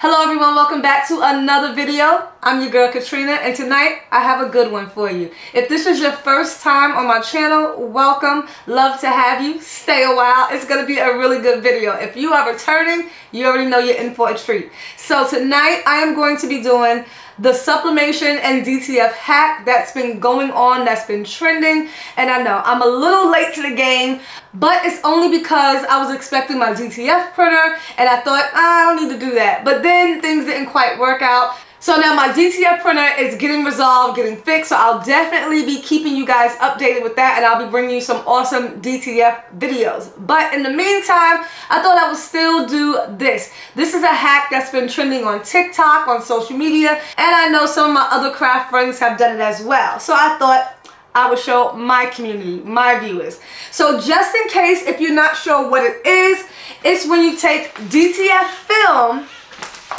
Hello everyone, welcome back to another video. I'm your girl Katrina, and tonight I have a good one for you. If this is your first time on my channel, welcome. Love to have you. Stay a while. It's going to be a really good video. If you are returning, you already know you're in for a treat. So tonight I am going to be doing the sublimation and DTF hack that's been going on, that's been trending. And I know I'm a little late to the game, but it's only because I was expecting my DTF printer and I thought, I don't need to do that. But then things didn't quite work out. So now my DTF printer is getting resolved, getting fixed, so I'll definitely be keeping you guys updated with that, and I'll be bringing you some awesome DTF videos. But in the meantime, I thought I would still do this. This is a hack that's been trending on TikTok, on social media, and I know some of my other craft friends have done it as well. So I thought I would show my community, my viewers. So just in case if you're not sure what it is, it's when you take DTF film,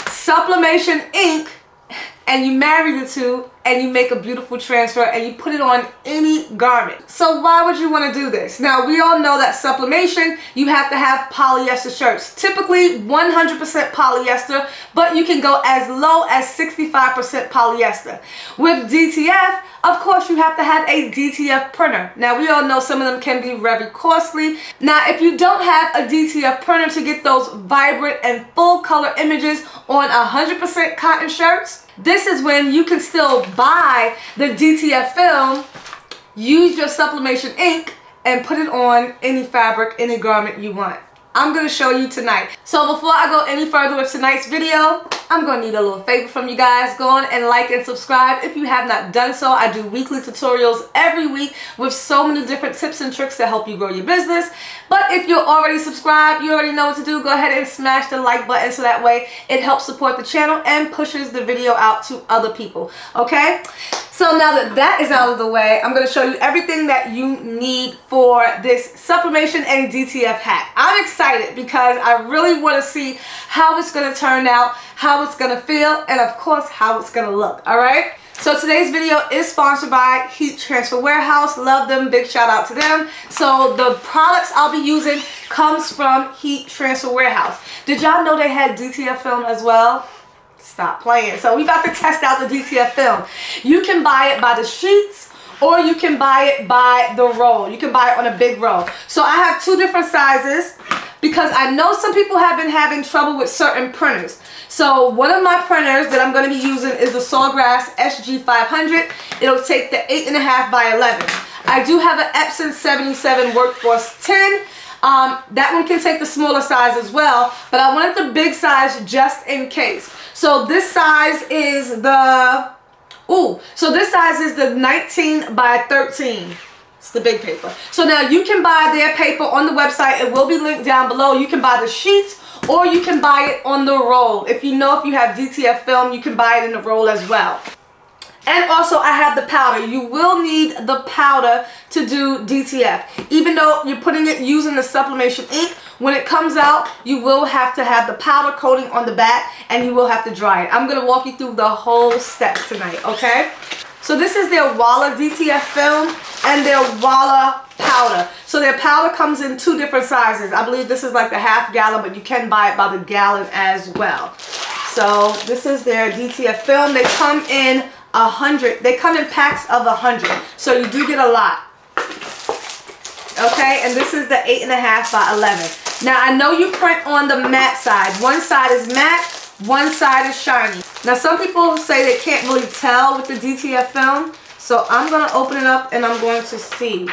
sublimation ink, and you marry the two and you make a beautiful transfer and you put it on any garment. So why would you want to do this? Now we all know that sublimation, you have to have polyester shirts. Typically 100% polyester, but you can go as low as 65% polyester. With DTF, of course you have to have a DTF printer. Now we all know some of them can be very costly. Now if you don't have a DTF printer to get those vibrant and full color images on 100% cotton shirts, this is when you can still buy the DTF film, use your sublimation ink, and put it on any fabric, any garment you want. I'm going to show you tonight. So before I go any further with tonight's video, I'm going to need a little favor from you guys. Go on and like and subscribe if you have not done so. I do weekly tutorials every week with so many different tips and tricks to help you grow your business. But if you're already subscribed, you already know what to do. Go ahead and smash the like button so that way it helps support the channel and pushes the video out to other people. Okay? So now that that is out of the way, I'm going to show you everything that you need for this sublimation and DTF hack. I'm excited because I really want to see how it's going to turn out, how it's going to feel, and of course how it's going to look. Alright? So today's video is sponsored by Heat Transfer Warehouse. Love them. Big shout out to them. So the products I'll be using comes from Heat Transfer Warehouse. Did y'all know they had DTF film as well? Stop playing. So we about to test out the DTF film. You can buy it by the sheets or you can buy it by the roll. You can buy it on a big roll. So I have two different sizes because I know some people have been having trouble with certain printers. So one of my printers that I'm going to be using is the Sawgrass SG500. It'll take the 8.5 by 11. I do have an Epson 77 Workforce 10. That one can take the smaller size as well, but I wanted the big size just in case. So this size is the, so this size is the 19 by 13. It's the big paper. So now you can buy their paper on the website. It will be linked down below. You can buy the sheets or you can buy it on the roll. If you have DTF film, you can buy it in the roll as well. And also I have the powder. You will need the powder to do DTF. Even though you're putting it using the sublimation ink, when it comes out, you will have to have the powder coating on the back and you will have to dry it. I'm going to walk you through the whole steps tonight, okay? So this is their Walla DTF film and their Walla powder. So their powder comes in two different sizes. I believe this is like the half gallon, but you can buy it by the gallon as well. So this is their DTF film. They come in 100. They come in packs of 100. So you do get a lot. Okay, and this is the 8.5 by 11. Now I know you print on the matte side. One side is matte, one side is shiny. Now some people say they can't really tell with the DTF film. So I'm going to open it up and I'm going to see.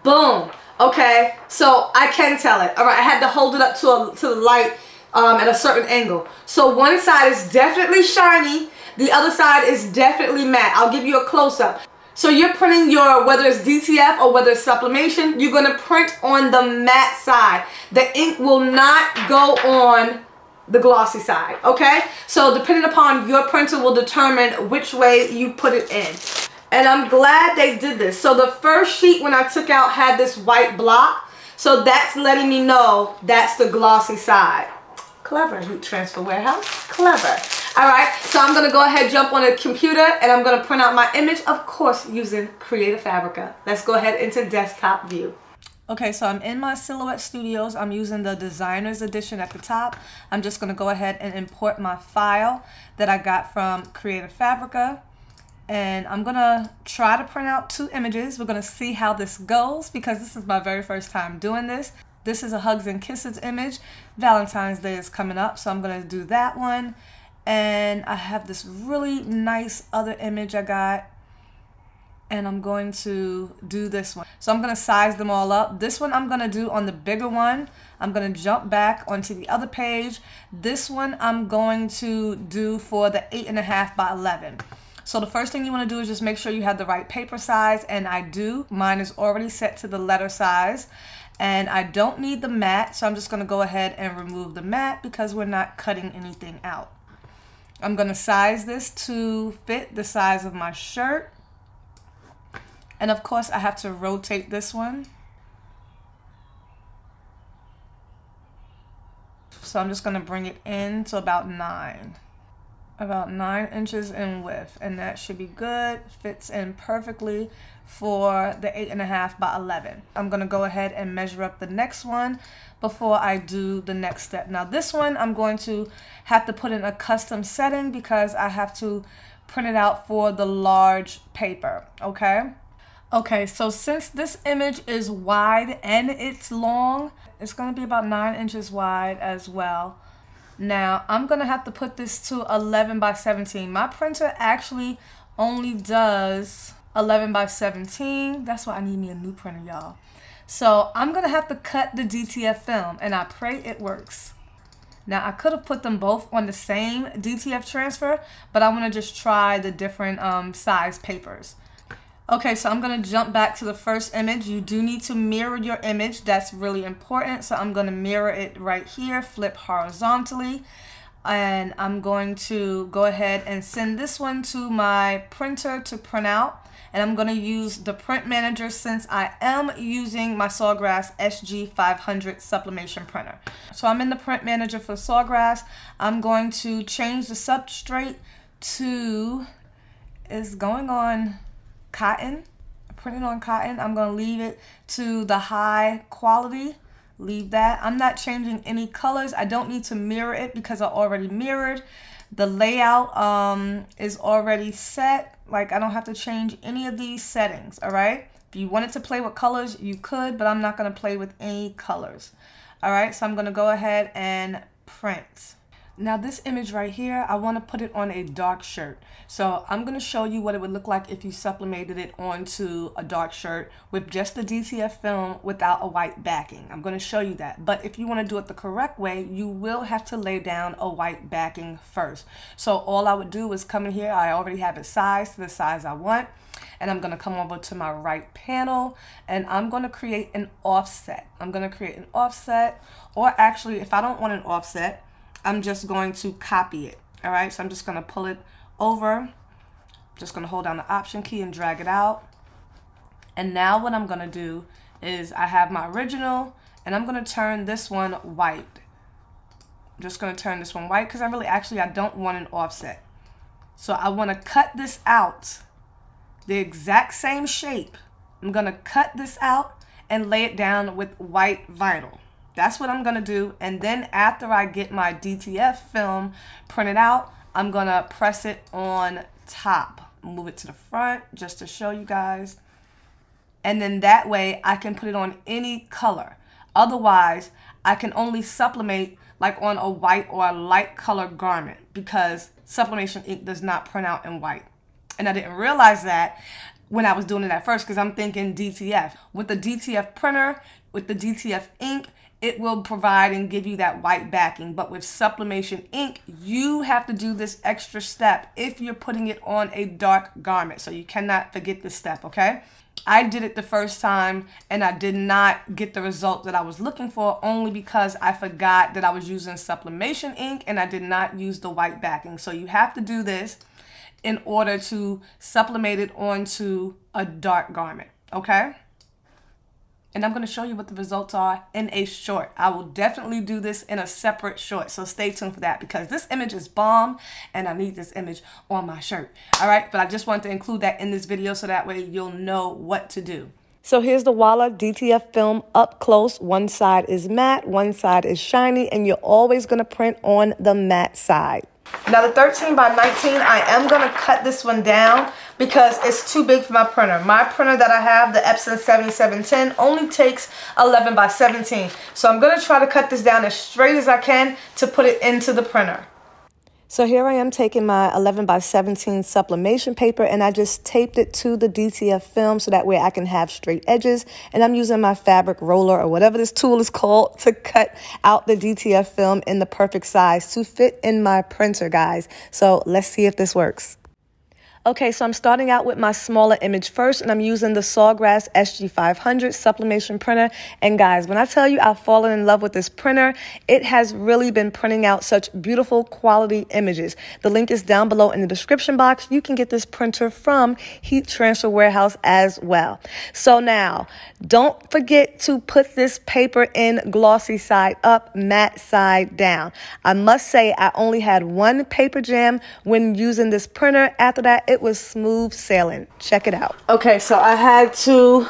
Boom. Okay, so I can tell it. Alright, I had to hold it up to the light at a certain angle. So one side is definitely shiny. The other side is definitely matte. I'll give you a close-up. So you're printing your, whether it's DTF or whether it's sublimation, you're going to print on the matte side. The ink will not go on the glossy side, okay? So depending upon your printer will determine which way you put it in. And I'm glad they did this. So the first sheet when I took out had this white block. So that's letting me know that's the glossy side. Clever, Heat Transfer Warehouse. Clever. Alright, so I'm going to go ahead, jump on a computer, and I'm going to print out my image, of course, using Creative Fabrica. Let's go ahead into desktop view. Okay, so I'm in my Silhouette Studios. I'm using the Designer's Edition at the top. I'm just gonna go ahead and import my file that I got from Creative Fabrica. And I'm gonna try to print out 2 images. We're gonna see how this goes because this is my very first time doing this. This is a Hugs and Kisses image. Valentine's Day is coming up, so I'm gonna do that one. And I have this really nice other image I got. And I'm going to do this one. So I'm gonna size them all up. This one I'm gonna do on the bigger one. I'm gonna jump back onto the other page. This one I'm going to do for the 8.5 by 11. So the first thing you wanna do is just make sure you have the right paper size, and I do. Mine is already set to the letter size. And I don't need the mat, so I'm just gonna go ahead and remove the mat because we're not cutting anything out. I'm gonna size this to fit the size of my shirt. And of course, I have to rotate this one. So I'm just gonna bring it in to about 9 inches in width, and that should be good. Fits in perfectly for the 8.5 by 11. I'm gonna go ahead and measure up the next one before I do the next step. Now this one, I'm going to have to put in a custom setting because I have to print it out for the large paper, okay? Okay, so since this image is wide and it's long, it's gonna be about 9 inches wide as well. Now, I'm gonna have to put this to 11 by 17. My printer actually only does 11 by 17. That's why I need me a new printer, y'all. So I'm gonna have to cut the DTF film, and I pray it works. Now, I could have put them both on the same DTF transfer, but I wanna just try the different size papers. Okay, so I'm gonna jump back to the first image. You do need to mirror your image. That's really important. So I'm gonna mirror it right here, flip horizontally. And I'm going to go ahead and send this one to my printer to print out. And I'm gonna use the print manager since I am using my Sawgrass SG500 sublimation printer. So I'm in the print manager for Sawgrass. I'm going to change the substrate to, it's going on cotton, printed on cotton. I'm gonna leave it to the high quality, leave that. I'm not changing any colors. I don't need to mirror it because I already mirrored. The layout is already set. Like, I don't have to change any of these settings, all right? If you wanted to play with colors, you could, but I'm not gonna play with any colors. All right, so I'm gonna go ahead and print. Now this image right here, I want to put it on a dark shirt. So I'm going to show you what it would look like if you sublimated it onto a dark shirt with just the DTF film without a white backing. I'm going to show you that. But if you want to do it the correct way, you will have to lay down a white backing first. So all I would do is come in here. I already have it sized to the size I want. And I'm going to come over to my right panel and I'm going to create an offset. I'm going to create an offset, or actually if I don't want an offset, I'm just going to copy it. All right, so I'm just going to pull it over. Just going to hold down the Option key and drag it out. And now what I'm going to do is I have my original and I'm going to turn this one white. I'm just going to turn this one white because I don't want an offset. So I want to cut this out the exact same shape. I'm going to cut this out and lay it down with white vinyl. That's what I'm gonna do, and then after I get my DTF film printed out, I'm gonna press it on top. Move it to the front just to show you guys. And then that way I can put it on any color. Otherwise, I can only sublimate like on a white or a light color garment because sublimation ink does not print out in white. And I didn't realize that when I was doing it at first because I'm thinking DTF. With the DTF printer, with the DTF ink, it will provide and give you that white backing. But with sublimation ink, you have to do this extra step if you're putting it on a dark garment. So you cannot forget this step, okay? I did it the first time and I did not get the result that I was looking for only because I forgot that I was using sublimation ink and I did not use the white backing. So you have to do this in order to sublimate it onto a dark garment, okay? And I'm going to show you what the results are in a short. I will definitely do this in a separate short, so stay tuned for that because this image is bomb and I need this image on my shirt. All right, but I just wanted to include that in this video so that way you'll know what to do. So here's the Walla DTF film up close. One side is matte, one side is shiny, and you're always going to print on the matte side. Now the 13 by 19, I am going to cut this one down because it's too big for my printer. My printer that I have, the Epson 7710, only takes 11 by 17. So I'm going to try to cut this down as straight as I can to put it into the printer. So here I am taking my 11 by 17 sublimation paper, and I just taped it to the DTF film so that way I can have straight edges. And I'm using my fabric roller or whatever this tool is called to cut out the DTF film in the perfect size to fit in my printer, guys. So let's see if this works. Okay, so I'm starting out with my smaller image first, and I'm using the Sawgrass SG500 sublimation printer. And guys, when I tell you I've fallen in love with this printer, it has really been printing out such beautiful quality images. The link is down below in the description box. You can get this printer from Heat Transfer Warehouse as well. So now, don't forget to put this paper in glossy side up, matte side down. I must say I only had one paper jam when using this printer. After that, it was smooth sailing. Check it out. Okay, so I had to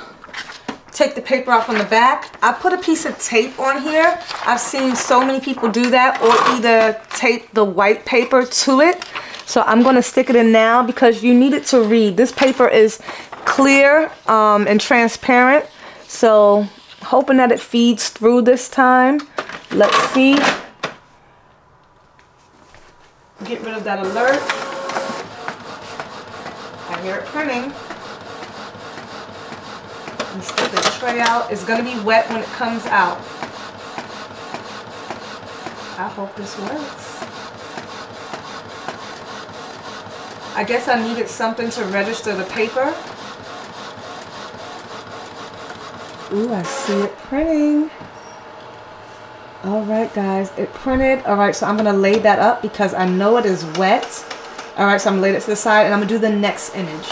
take the paper off on the back. I put a piece of tape on here. I've seen so many people do that, or either tape the white paper to it. So I'm going to stick it in now because you need it to read. This paper is clear and transparent. So hoping that it feeds through this time. Let's see. Get rid of that alert. I hear it printing. Let's take the tray out. It's going to be wet when it comes out. I hope this works. I guess I needed something to register the paper. Ooh, I see it printing. Alright guys, it printed. Alright, so I'm going to lay that up because I know it is wet. Alright, so I'm going to lay it to the side and I'm going to do the next image.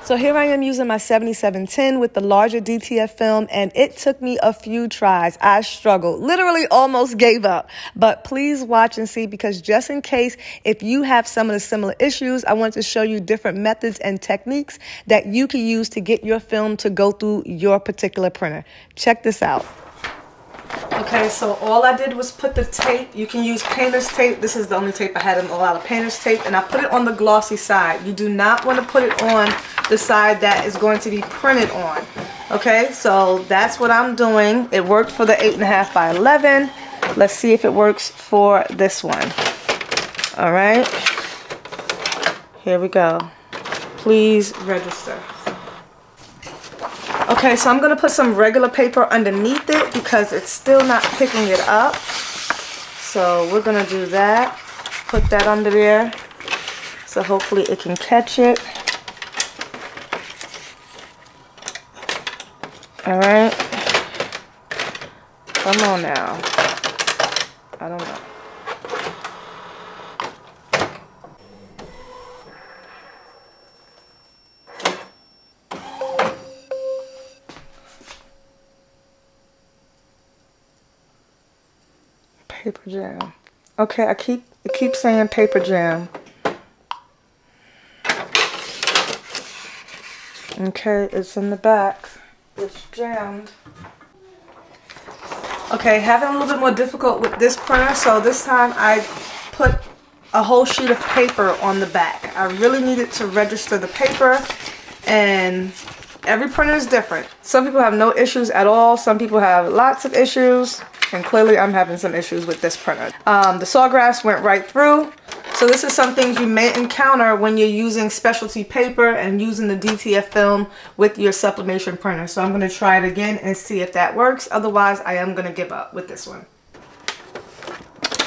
So here I am using my 7710 with the larger DTF film, and it took me a few tries. I struggled, literally almost gave up. But please watch and see, because just in case if you have some of the similar issues, I want to show you different methods and techniques that you can use to get your film to go through your particular printer. Check this out. Okay, so all I did was put the tape. You can use painter's tape. This is the only tape I had in a lot of painter's tape, and I put it on the glossy side. You do not want to put it on the side that is going to be printed on. Okay, so that's what I'm doing. It worked for the 8.5 by 11. Let's see if it works for this one. All right, here we go. Please register. Okay, so I'm going to put some regular paper underneath it because it's still not picking it up. So we're going to do that. Put that under there so hopefully it can catch it. Alright. Come on now. I don't know. Paper jam. Okay, it keeps saying paper jam. Okay, it's in the back. It's jammed. Okay, having a little bit more difficult with this printer, so this time I put a whole sheet of paper on the back. I really needed to register the paper, and every printer is different. Some people have no issues at all. Some people have lots of issues. And clearly I'm having some issues with this printer. The Sawgrass went right through. So this is some things you may encounter when you're using specialty paper and using the DTF film with your sublimation printer. So I'm going to try it again and see if that works. Otherwise, I am going to give up with this one.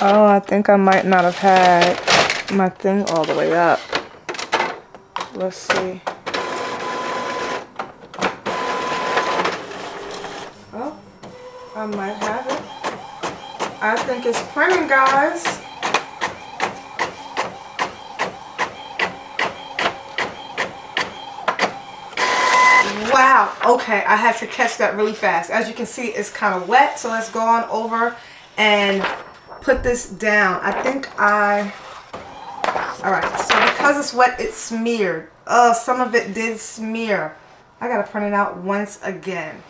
Oh, I think I might not have had my thing all the way up. Let's see. Oh, I might have it. I think it's printing, guys. Wow. Okay, I had to catch that really fast. As you can see, it's kind of wet. So let's go on over and put this down. I think alright, so because it's wet, it's smeared. Some of it did smear. I gotta print it out once again.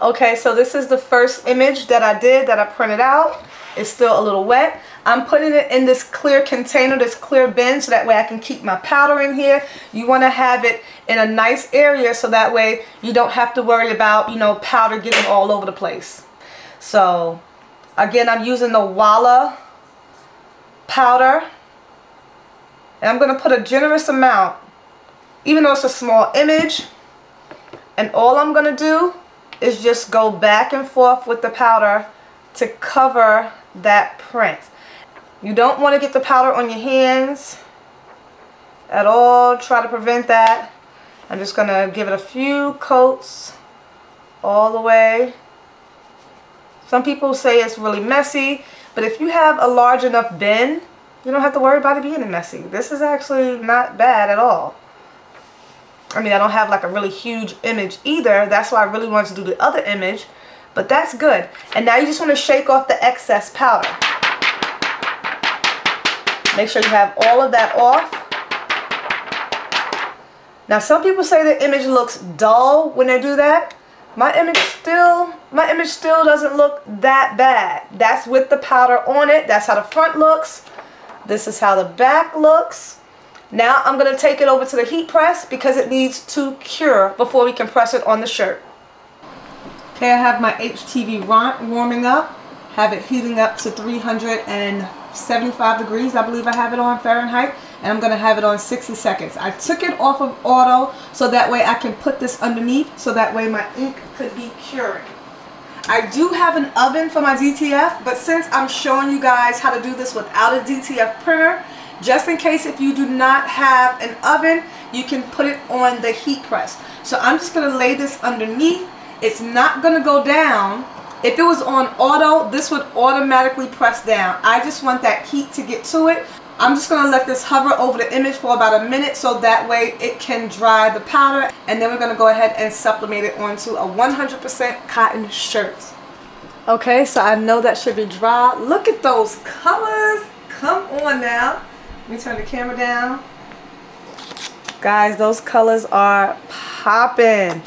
Okay, so this is the first image that I printed out. It's still a little wet. I'm putting it in this clear container, this clear bin, so that way I can keep my powder in here. You want to have it in a nice area so that way you don't have to worry about, you know, powder getting all over the place. So, again, I'm using the Walla powder. And I'm going to put a generous amount, even though it's a small image. And all I'm going to do is just go back and forth with the powder to cover that print. You don't want to get the powder on your hands at all. Try to prevent that. I'm just going to give it a few coats all the way. Some people say it's really messy, but if you have a large enough bin, you don't have to worry about it being messy. This is actually not bad at all. I mean, I don't have like a really huge image either. That's why I really wanted to do the other image. But that's good. And now you just want to shake off the excess powder. Make sure you have all of that off. Now some people say the image looks dull when they do that. My image still doesn't look that bad. That's with the powder on it. That's how the front looks. This is how the back looks. Now I'm going to take it over to the heat press because it needs to cure before we can press it on the shirt. Okay, I have my HTV warming up. Have it heating up to 375 degrees. I believe I have it on Fahrenheit. And I'm going to have it on 60 seconds. I took it off of auto so that way I can put this underneath so that way my ink could be curing. I do have an oven for my DTF, but since I'm showing you guys how to do this without a DTF printer, just in case if you do not have an oven, you can put it on the heat press. So I'm just going to lay this underneath. It's not going to go down. If it was on auto, this would automatically press down. I just want that heat to get to it. I'm just going to let this hover over the image for about a minute so that way it can dry the powder. And then we're going to go ahead and sublimate it onto a 100% cotton shirt. Okay, so I know that should be dry. Look at those colors. Come on now. Let me turn the camera down. Guys, those colors are popping.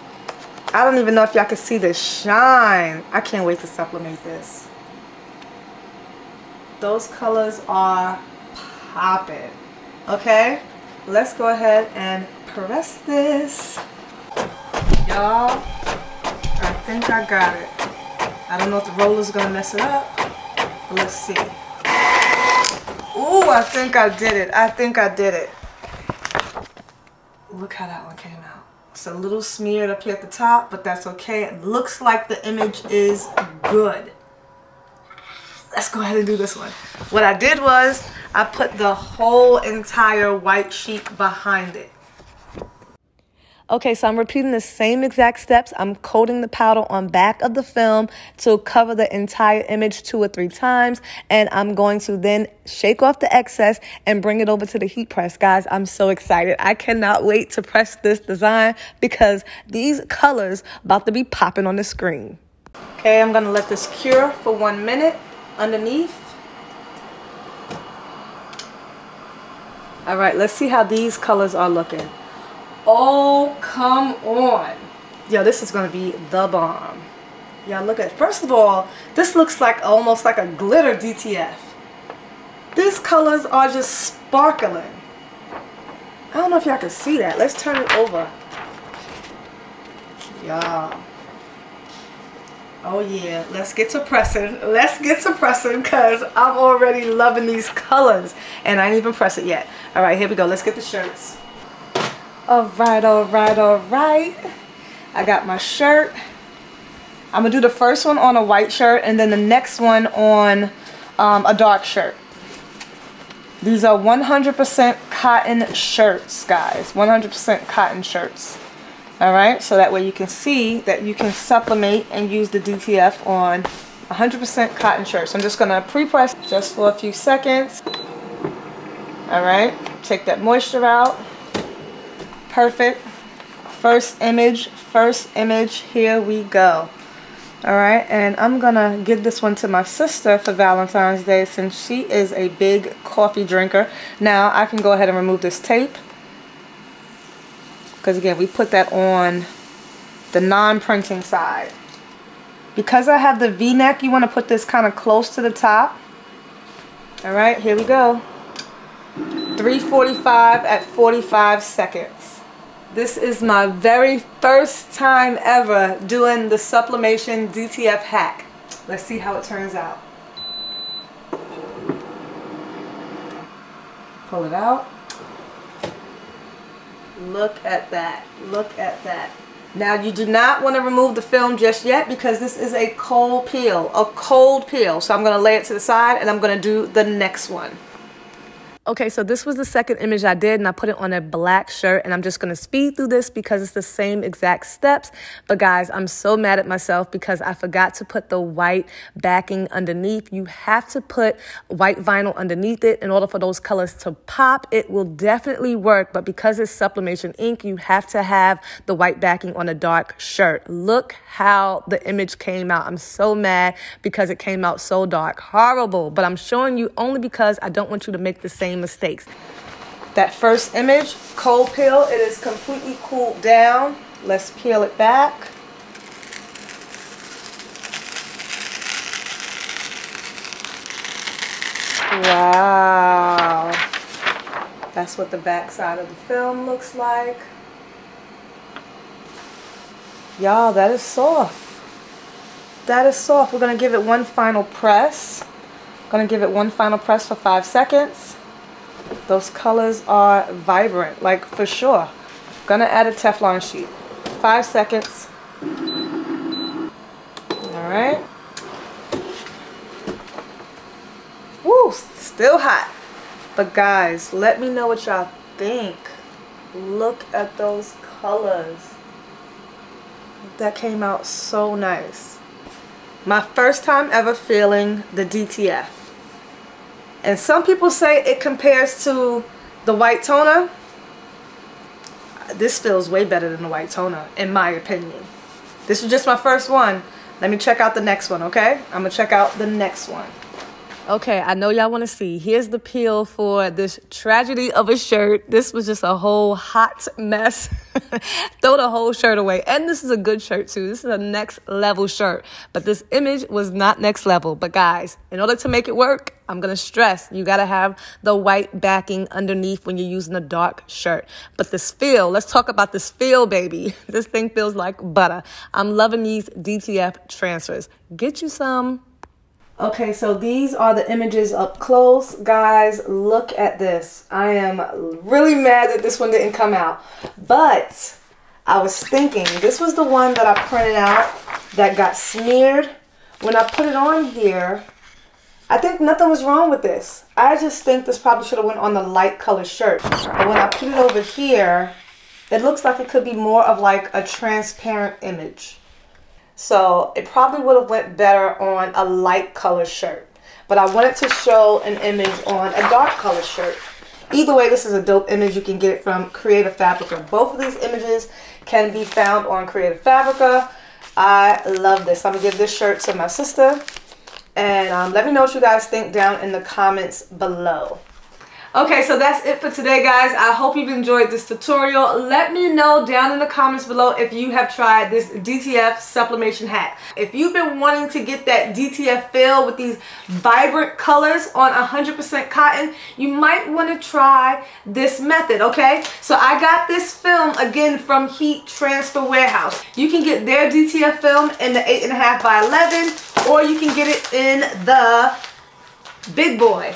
I don't even know if y'all can see the shine. I can't wait to sublimate this. Those colors are popping. Okay, let's go ahead and press this. Y'all, I think I got it. I don't know if the roller's gonna mess it up, but let's see. Ooh, I think I did it. I think I did it. Look how that one came out. It's a little smeared up here at the top, but that's okay. It looks like the image is good. Let's go ahead and do this one. What I did was I put the whole entire white sheet behind it. Okay, so I'm repeating the same exact steps. I'm coating the powder on back of the film to cover the entire image 2 or 3 times. And I'm going to then shake off the excess and bring it over to the heat press. Guys, I'm so excited. I cannot wait to press this design because these colors about to be popping on the screen. Okay, I'm going to let this cure for 1 minute underneath. All right, let's see how these colors are looking. Oh, come on. Yo, this is going to be the bomb. Y'all look at it. First of all, this looks like almost like a glitter DTF. These colors are just sparkling. I don't know if y'all can see that. Let's turn it over. Y'all. Oh yeah, let's get to pressing. Let's get to pressing because I'm already loving these colors. And I ain't even press it yet. All right, here we go. Let's get the shirts. All right, all right, all right. I got my shirt. I'm going to do the first one on a white shirt and then the next one on a dark shirt. These are 100% cotton shirts, guys. 100% cotton shirts. All right, so that way you can see that you can sublimate and use the DTF on 100% cotton shirts. I'm just going to pre-press just for a few seconds. All right, take that moisture out. Perfect. First image, here we go. Alright, and I'm gonna give this one to my sister for Valentine's Day since she is a big coffee drinker. Now I can go ahead and remove this tape, because again, we put that on the non-printing side. Because I have the V-neck, you want to put this kind of close to the top. Alright, here we go. 3:45 at 45 seconds. This is my very first time ever doing the sublimation DTF hack. Let's see how it turns out. Pull it out. Look at that. Look at that. Now you do not want to remove the film just yet because this is a cold peel. A cold peel. So I'm going to lay it to the side and I'm going to do the next one. Okay, so this was the second image I did, and I put it on a black shirt, and I'm just going to speed through this because it's the same exact steps. But guys, I'm so mad at myself because I forgot to put the white backing underneath. You have to put white vinyl underneath it in order for those colors to pop. It will definitely work, but because it's sublimation ink, you have to have the white backing on a dark shirt. Look how the image came out. I'm so mad because it came out so dark. Horrible, but I'm showing you only because I don't want you to make the same mistakes. That first image, cold peel, it is completely cooled down. Let's peel it back. Wow. That's what the back side of the film looks like. Y'all, that is soft. That is soft. We're going to give it one final press. Going to give it one final press for 5 seconds. Those colors are vibrant, like for sure. Gonna add a Teflon sheet. 5 seconds. Alright. Woo, still hot. But guys, let me know what y'all think. Look at those colors. That came out so nice. My first time ever feeling the DTF. And some people say it compares to the white toner. This feels way better than the white toner, in my opinion. This is just my first one. Let me check out the next one, okay? I'm gonna check out the next one. Okay, I know y'all want to see. Here's the peel for this tragedy of a shirt. This was just a whole hot mess. Throw the whole shirt away. And this is a good shirt too. This is a next level shirt. But this image was not next level. But guys, in order to make it work, I'm going to stress, you got to have the white backing underneath when you're using a dark shirt. But this feel, let's talk about this feel, baby. This thing feels like butter. I'm loving these DTF transfers. Get you some. Okay, so these are the images up close. Guys, look at this. I am really mad that this one didn't come out. But I was thinking, this was the one that I printed out that got smeared. When I put it on here, I think nothing was wrong with this. I just think this probably should have went on the light color shirt. But when I put it over here, it looks like it could be more of like a transparent image. So it probably would have went better on a light color shirt. But I wanted to show an image on a dark color shirt. Either way, this is a dope image. You can get it from Creative Fabrica. Both of these images can be found on Creative Fabrica. I love this. I'm going to give this shirt to my sister. And let me know what you guys think down in the comments below. Okay, so that's it for today, guys. I hope you've enjoyed this tutorial. Let me know down in the comments below if you have tried this DTF sublimation hack. If you've been wanting to get that DTF feel with these vibrant colors on 100% cotton, you might want to try this method, okay? So I got this film, again, from Heat Transfer Warehouse. You can get their DTF film in the 8.5 by 11, or you can get it in the big boy.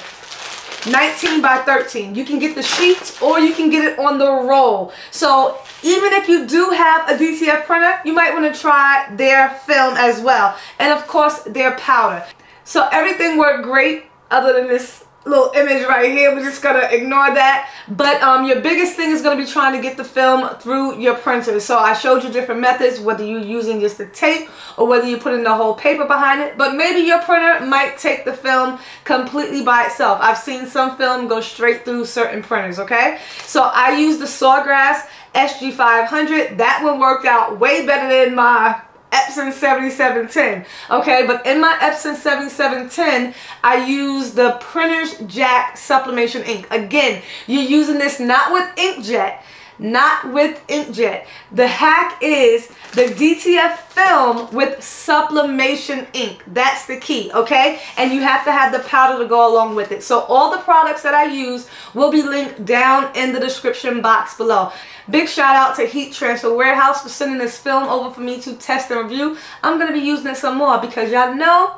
19 by 13. You can get the sheets or you can get it on the roll. So even if you do have a DTF printer, you might want to try their film as well. And of course, their powder. So everything worked great other than this little image right here. We're just gonna ignore that. But your biggest thing is gonna be trying to get the film through your printer. So I showed you different methods, whether you're using just the tape or whether you're putting the whole paper behind it. But maybe your printer might take the film completely by itself. I've seen some film go straight through certain printers, okay? So I used the Sawgrass SG500. That one worked out way better than my Epson 7710, okay? But in my Epson 7710, I use the Printer's Jack Sublimation ink. Again, you're using this not with inkjet, not with inkjet. The hack is the DTF film with sublimation ink. That's the key, okay? And you have to have the powder to go along with it. So all the products that I use will be linked down in the description box below. Big shout out to Heat Transfer Warehouse for sending this film over for me to test and review. I'm going to be using it some more because y'all know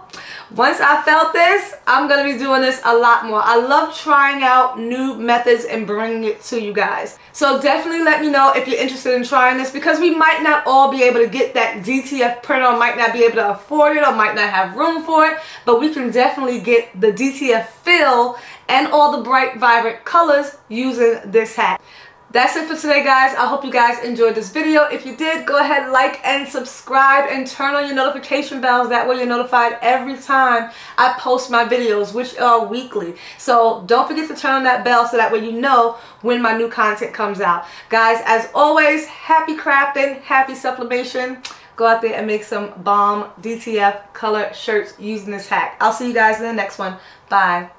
once I felt this, I'm going to be doing this a lot more. I love trying out new methods and bringing it to you guys. So definitely let me know if you're interested in trying this, because we might not all be able to get that DTF printer, or might not be able to afford it, or might not have room for it, but we can definitely get the DTF fill and all the bright, vibrant colors using this hack. That's it for today, guys. I hope you guys enjoyed this video. If you did, go ahead, like and subscribe and turn on your notification bells. That way you're notified every time I post my videos, which are weekly. So don't forget to turn on that bell so that way you know when my new content comes out. Guys, as always, happy crafting, happy sublimation. Go out there and make some bomb DTF color shirts using this hack. I'll see you guys in the next one. Bye.